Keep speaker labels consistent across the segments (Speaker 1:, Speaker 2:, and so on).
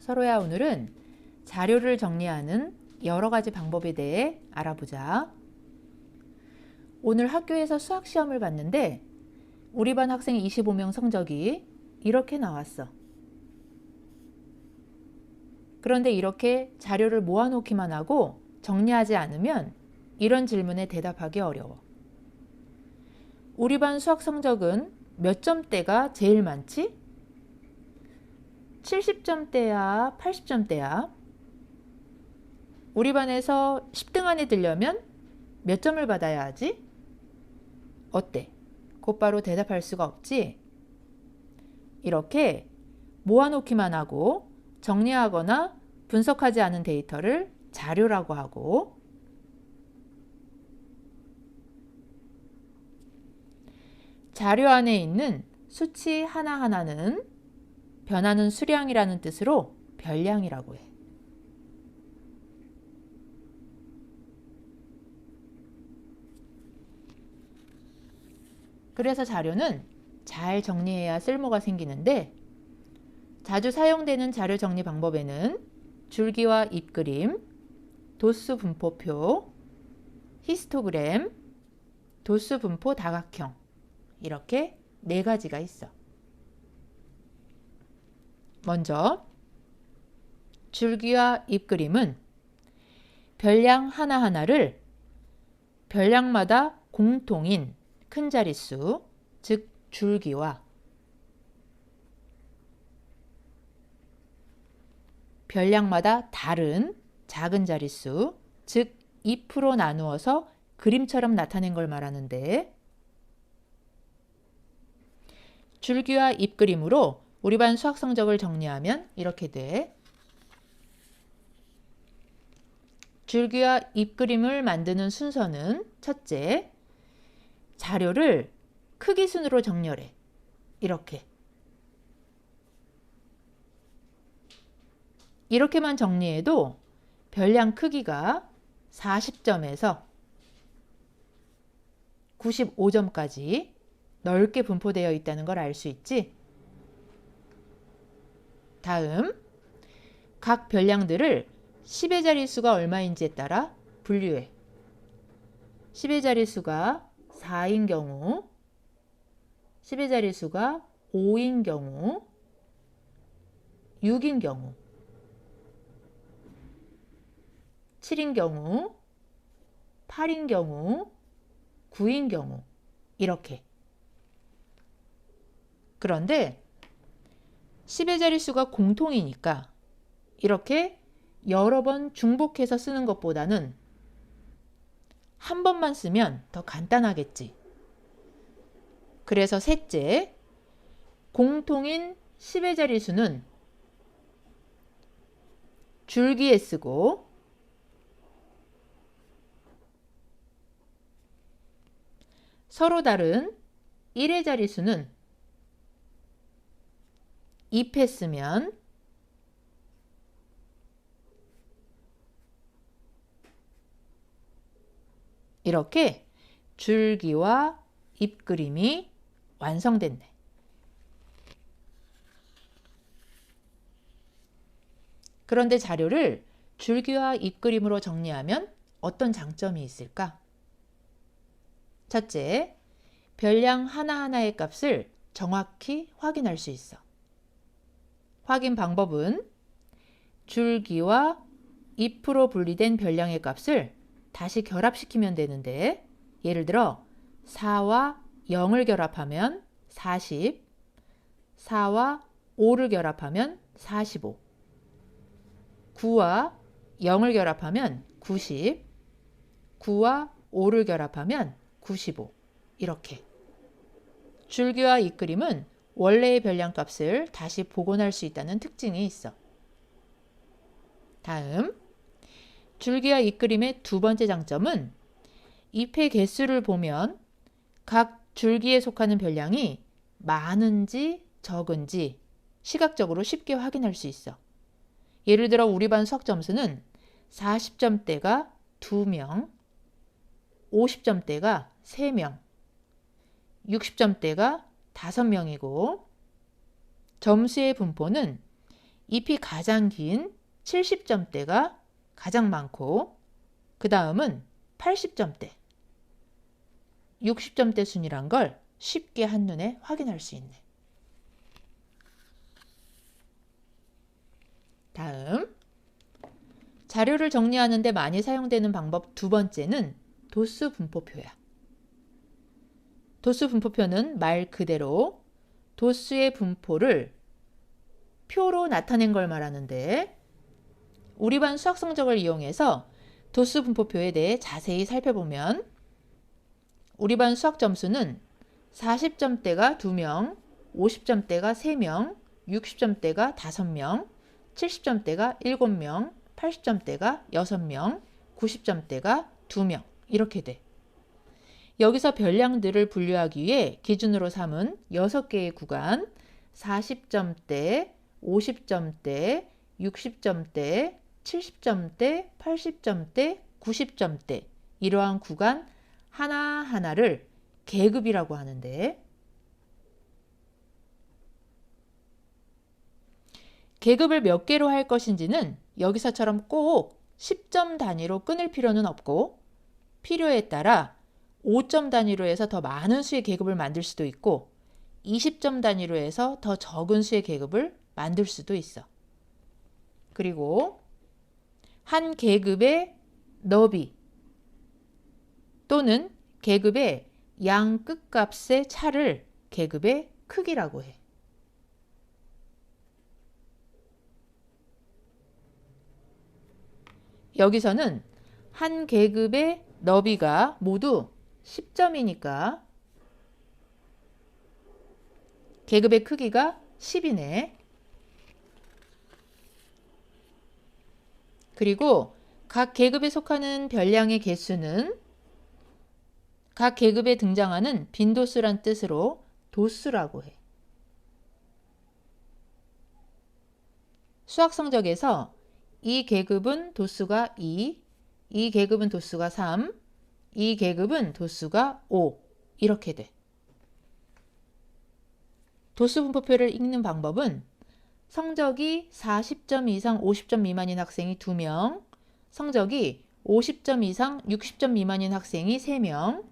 Speaker 1: 서로야, 오늘은 자료를 정리하는 여러 가지 방법에 대해 알아보자. 오늘 학교에서 수학 시험을 봤는데 우리 반 학생 25명 성적이 이렇게 나왔어. 그런데 이렇게 자료를 모아놓기만 하고 정리하지 않으면 이런 질문에 대답하기 어려워. 우리 반 수학 성적은 몇 점대가 제일 많지? 70점대야, 80점대야? 우리 반에서 10등 안에 들려면 몇 점을 받아야 하지? 어때? 곧바로 대답할 수가 없지? 이렇게 모아놓기만 하고 정리하거나 분석하지 않은 데이터를 자료라고 하고, 자료 안에 있는 수치 하나하나는 변하는 수량이라는 뜻으로 별량이라고 해. 그래서 자료는 잘 정리해야 쓸모가 생기는데, 자주 사용되는 자료 정리 방법에는 줄기와 잎그림, 도수 분포표, 히스토그램, 도수 분포 다각형, 이렇게 4가지가 있어. 먼저 줄기와 잎그림은 별량 하나하나를 별량마다 공통인 큰 자릿수, 즉 줄기와 별량마다 다른 작은 자릿수, 즉 잎으로 나누어서 그림처럼 나타낸 걸 말하는데, 줄기와 잎그림으로 우리 반 수학 성적을 정리하면 이렇게 돼. 줄기와 잎그림을 만드는 순서는 첫째, 자료를 크기 순으로 정렬해. 이렇게만 정리해도 별량 크기가 40점에서 95점까지 넓게 분포되어 있다는 걸 알 수 있지? 다음, 각 별량들을 10의 자릿수가 얼마인지에 따라 분류해. 10의 자릿수가 4인 경우, 10의 자릿수가 5인 경우, 6인 경우, 7인 경우, 8인 경우, 9인 경우, 이렇게. 그런데 10의 자릿수가 공통이니까 이렇게 여러 번 중복해서 쓰는 것보다는 한 번만 쓰면 더 간단하겠지. 그래서 셋째, 공통인 10의 자릿수는 줄기에 쓰고, 서로 다른 1의 자릿수는 잎에 쓰면, 이렇게 줄기와 잎그림이 완성됐네. 그런데 자료를 줄기와 잎그림으로 정리하면 어떤 장점이 있을까? 첫째, 별량 하나하나의 값을 정확히 확인할 수 있어. 확인 방법은 줄기와 잎으로 분리된 별량의 값을 다시 결합시키면 되는데, 예를 들어 4와 0을 결합하면 40, 4와 5를 결합하면 45, 9와 0을 결합하면 90, 9와 5를 결합하면 95, 이렇게. 줄기와 잎그림은 원래의 별량값을 다시 복원할 수 있다는 특징이 있어. 다음, 줄기와 잎그림의 두 번째 장점은 잎의 개수를 보면 각 줄기에 속하는 별량이 많은지 적은지 시각적으로 쉽게 확인할 수 있어. 예를 들어 우리 반 수학 점수는 40점대가 2명, 50점대가 3명, 60점대가 5명이고, 점수의 분포는 잎이 가장 긴 70점대가 가장 많고 그 다음은 80점대, 60점대 순이란 걸 쉽게 한눈에 확인할 수 있네. 다음, 자료를 정리하는 데 많이 사용되는 방법 두 번째는 도수 분포표야. 도수 분포표는 말 그대로 도수의 분포를 표로 나타낸 걸 말하는데, 우리 반 수학 성적을 이용해서 도수 분포표에 대해 자세히 살펴보면 우리 반 수학 점수는 40점대가 2명, 50점대가 3명, 60점대가 5명, 70점대가 7명, 80점대가 6명, 90점대가 2명 이렇게 돼. 여기서 별량들을 분류하기 위해 기준으로 삼은 6개의 구간, 40점대, 50점대, 60점대, 70점대, 80점대, 90점대 이러한 구간 하나하나를 계급이라고 하는데, 계급을 몇 개로 할 것인지는 여기서처럼 꼭 10점 단위로 끊을 필요는 없고, 필요에 따라 5점 단위로 해서 더 많은 수의 계급을 만들 수도 있고 20점 단위로 해서 더 적은 수의 계급을 만들 수도 있어. 그리고 한 계급의 너비 또는 계급의 양 끝값의 차를 계급의 크기라고 해. 여기서는 한 계급의 너비가 모두 10점이니까 계급의 크기가 10이네. 그리고 각 계급에 속하는 별량의 개수는 각 계급에 등장하는 빈도수란 뜻으로 도수라고 해. 수학 성적에서 이 계급은 도수가 2, 이 계급은 도수가 3, 이 계급은 도수가 5 이렇게 돼. 도수 분포표를 읽는 방법은 성적이 40점 이상 50점 미만인 학생이 2명, 성적이 50점 이상 60점 미만인 학생이 3명,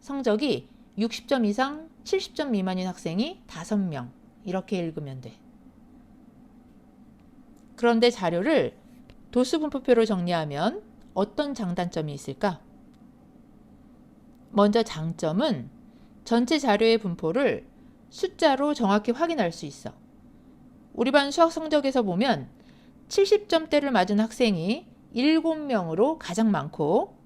Speaker 1: 성적이 60점 이상 70점 미만인 학생이 5명 이렇게 읽으면 돼. 그런데 자료를 도수 분포표로 정리하면 어떤 장단점이 있을까? 먼저 장점은 전체 자료의 분포를 숫자로 정확히 확인할 수 있어. 우리 반 수학 성적에서 보면 70점대를 맞은 학생이 7명으로 가장 많고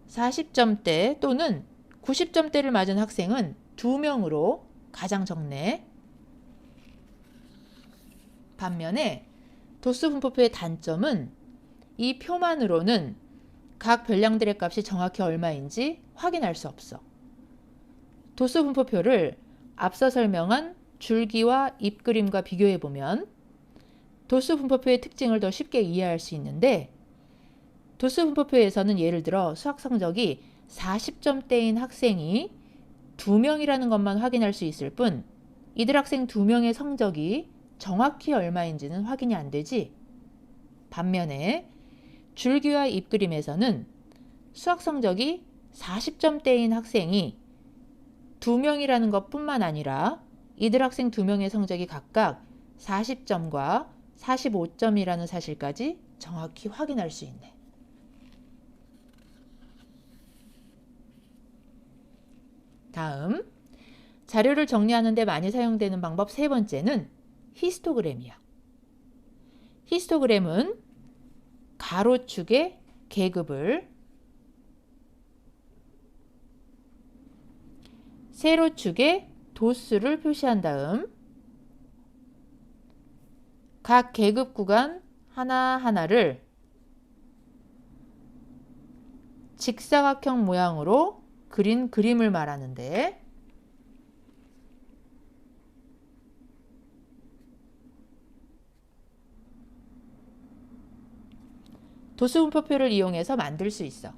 Speaker 1: 40점대 또는 90점대를 맞은 학생은 2명으로 가장 적네. 반면에 도수 분포표의 단점은 이 표만으로는 각 별량들의 값이 정확히 얼마인지 확인할 수 없어. 도수 분포표를 앞서 설명한 줄기와 잎그림과 비교해보면 도수 분포표의 특징을 더 쉽게 이해할 수 있는데, 도수 분포표에서는 예를 들어 수학 성적이 40점대인 학생이 2명이라는 것만 확인할 수 있을 뿐 이들 학생 2명의 성적이 정확히 얼마인지는 확인이 안 되지. 반면에 줄기와 잎그림에서는 수학 성적이 40점대인 학생이 2명이라는 것뿐만 아니라 이들 학생 2명의 성적이 각각 40점과 45점이라는 사실까지 정확히 확인할 수 있네. 다음, 자료를 정리하는 데 많이 사용되는 방법 세 번째는 히스토그램이야. 히스토그램은 가로축의 계급을, 세로축의 도수를 표시한 다음 각 계급 구간 하나하나를 직사각형 모양으로 그린 그림을 말하는데, 도수 분포표를 이용해서 만들 수 있어.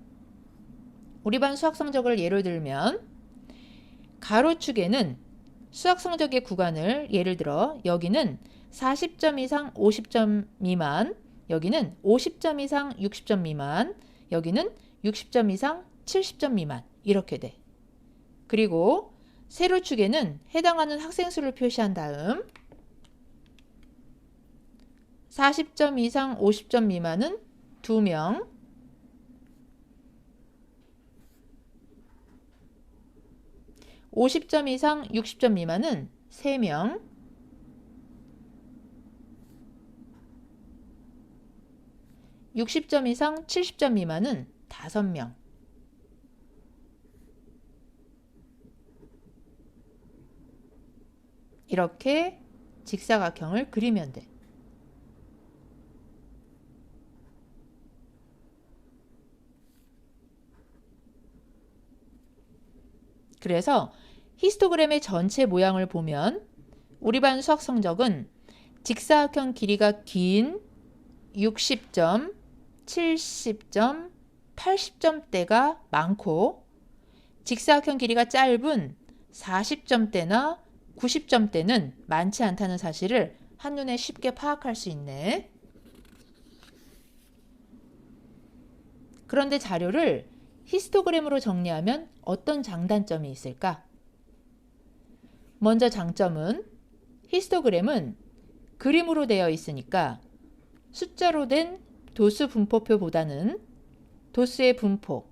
Speaker 1: 우리 반 수학 성적을 예로 들면 가로축에는 수학 성적의 구간을 예를 들어 여기는 40점 이상 50점 미만, 여기는 50점 이상 60점 미만, 여기는 60점 이상 70점 미만 이렇게 돼. 그리고 세로축에는 해당하는 학생 수를 표시한 다음 40점 이상 50점 미만은 2명, 50점 이상 60점 미만은 3명, 60점 이상 70점 미만은 5명. 이렇게 직사각형을 그리면 돼. 그래서 히스토그램의 전체 모양을 보면 우리 반 수학 성적은 직사각형 길이가 긴 60점, 70점, 80점대가 많고 직사각형 길이가 짧은 40점대나 90점대는 많지 않다는 사실을 한눈에 쉽게 파악할 수 있네. 그런데 자료를 히스토그램으로 정리하면 어떤 장단점이 있을까? 먼저 장점은 히스토그램은 그림으로 되어 있으니까 숫자로 된 도수 분포표보다는 도수의 분포,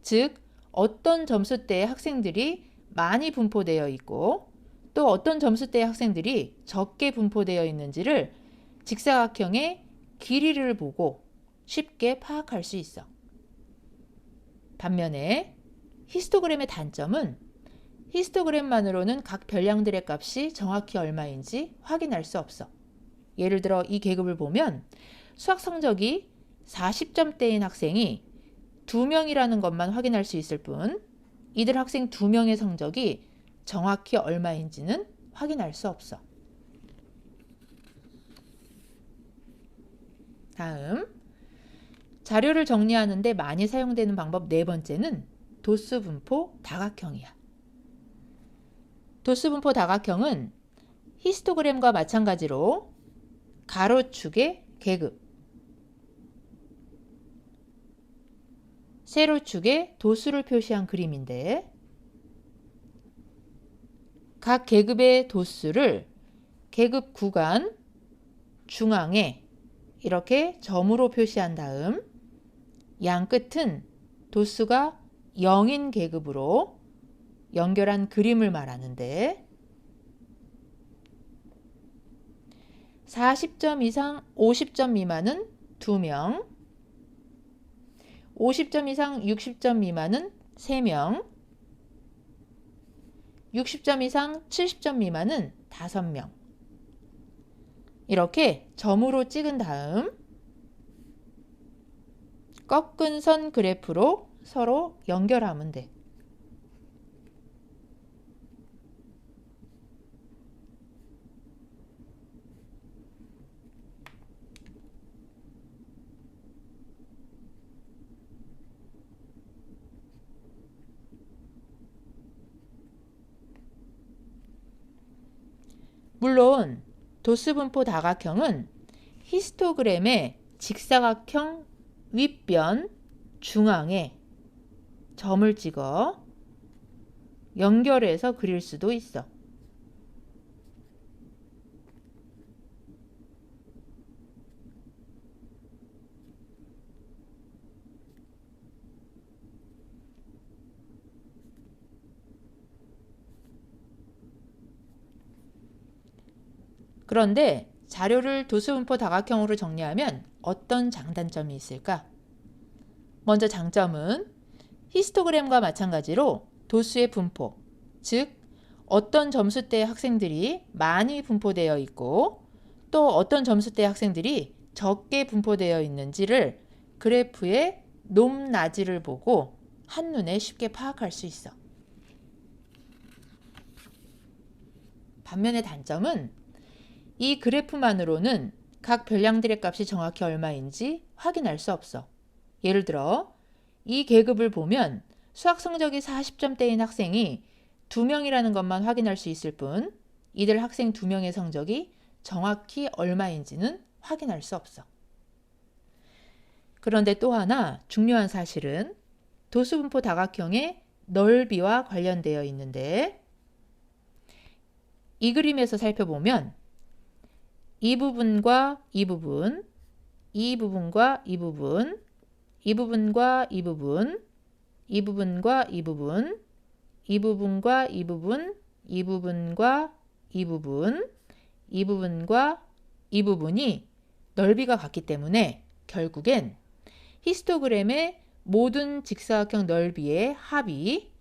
Speaker 1: 즉 어떤 점수대의 학생들이 많이 분포되어 있고 또 어떤 점수대의 학생들이 적게 분포되어 있는지를 직사각형의 길이를 보고 쉽게 파악할 수 있어. 반면에 히스토그램의 단점은 히스토그램만으로는 각 별량들의 값이 정확히 얼마인지 확인할 수 없어. 예를 들어 이 계급을 보면 수학 성적이 40점대인 학생이 2명이라는 것만 확인할 수 있을 뿐 이들 학생 2명의 성적이 정확히 얼마인지는 확인할 수 없어. 다음, 자료를 정리하는 데 많이 사용되는 방법 네 번째는 도수분포 다각형이야. 도수분포 다각형은 히스토그램과 마찬가지로 가로축의 계급, 세로축의 도수를 표시한 그림인데 각 계급의 도수를 계급 구간 중앙에 이렇게 점으로 표시한 다음 양 끝은 도수가 0인 계급으로 연결한 그림을 말하는데 40점 이상 50점 미만은 2명, 50점 이상 60점 미만은 3명, 60점 이상 70점 미만은 5명. 이렇게 점으로 찍은 다음 꺾은 선 그래프로 서로 연결하면 돼. 물론 도수분포 다각형은 히스토그램의 직사각형 윗변 중앙에 점을 찍어 연결해서 그릴 수도 있어. 그런데 자료를 도수분포 다각형으로 정리하면 어떤 장단점이 있을까? 먼저 장점은 히스토그램과 마찬가지로 도수의 분포, 즉 어떤 점수대의 학생들이 많이 분포되어 있고 또 어떤 점수대의 학생들이 적게 분포되어 있는지를 그래프의 높낮이를 보고 한눈에 쉽게 파악할 수 있어. 반면에 단점은 이 그래프만으로는 각 별량들의 값이 정확히 얼마인지 확인할 수 없어. 예를 들어 이 계급을 보면 수학 성적이 40점대인 학생이 2명이라는 것만 확인할 수 있을 뿐 이들 학생 2명의 성적이 정확히 얼마인지는 확인할 수 없어. 그런데 또 하나 중요한 사실은 도수분포 다각형의 넓이와 관련되어 있는데 이 그림에서 살펴보면 이 부분과 이 부분, 이 부분과 이 부분, 이 부분과 이 부분, 이 부분과 이 부분, 이 부분과 이 부분, 이 부분과 이 부분, 이 부분과 이 부분이 넓이가 같기 때문에 결국엔 히스토그램의 모든 직사각형 넓이의 합이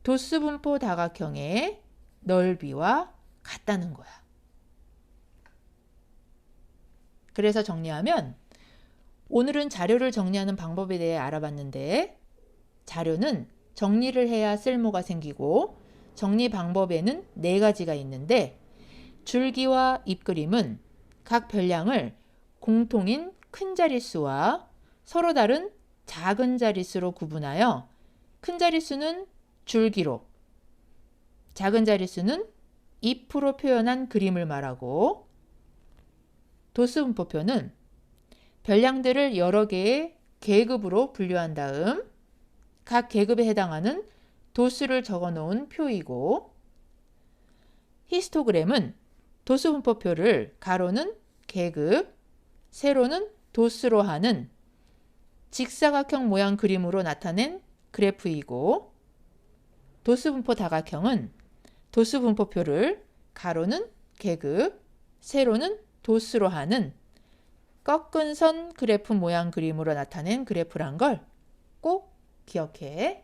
Speaker 1: 도수분포 다각형의 넓이와 같다는 거야. 그래서 정리하면 오늘은 자료를 정리하는 방법에 대해 알아봤는데 자료는 정리를 해야 쓸모가 생기고 정리 방법에는 4가지가 있는데 줄기와 잎그림은 각 별량을 공통인 큰 자릿수와 서로 다른 작은 자릿수로 구분하여 큰 자릿수는 줄기로, 작은 자릿수는 잎으로 표현한 그림을 말하고 도수분포표는 별량들을 여러 개의 계급으로 분류한 다음 각 계급에 해당하는 도수를 적어 놓은 표이고 히스토그램은 도수분포표를 가로는 계급, 세로는 도수로 하는 직사각형 모양 그림으로 나타낸 그래프이고 도수분포 다각형은 도수분포표를 가로는 계급, 세로는 도수로 하는 꺾은 선 그래프 모양 그림으로 나타낸 그래프란 걸 꼭 기억해.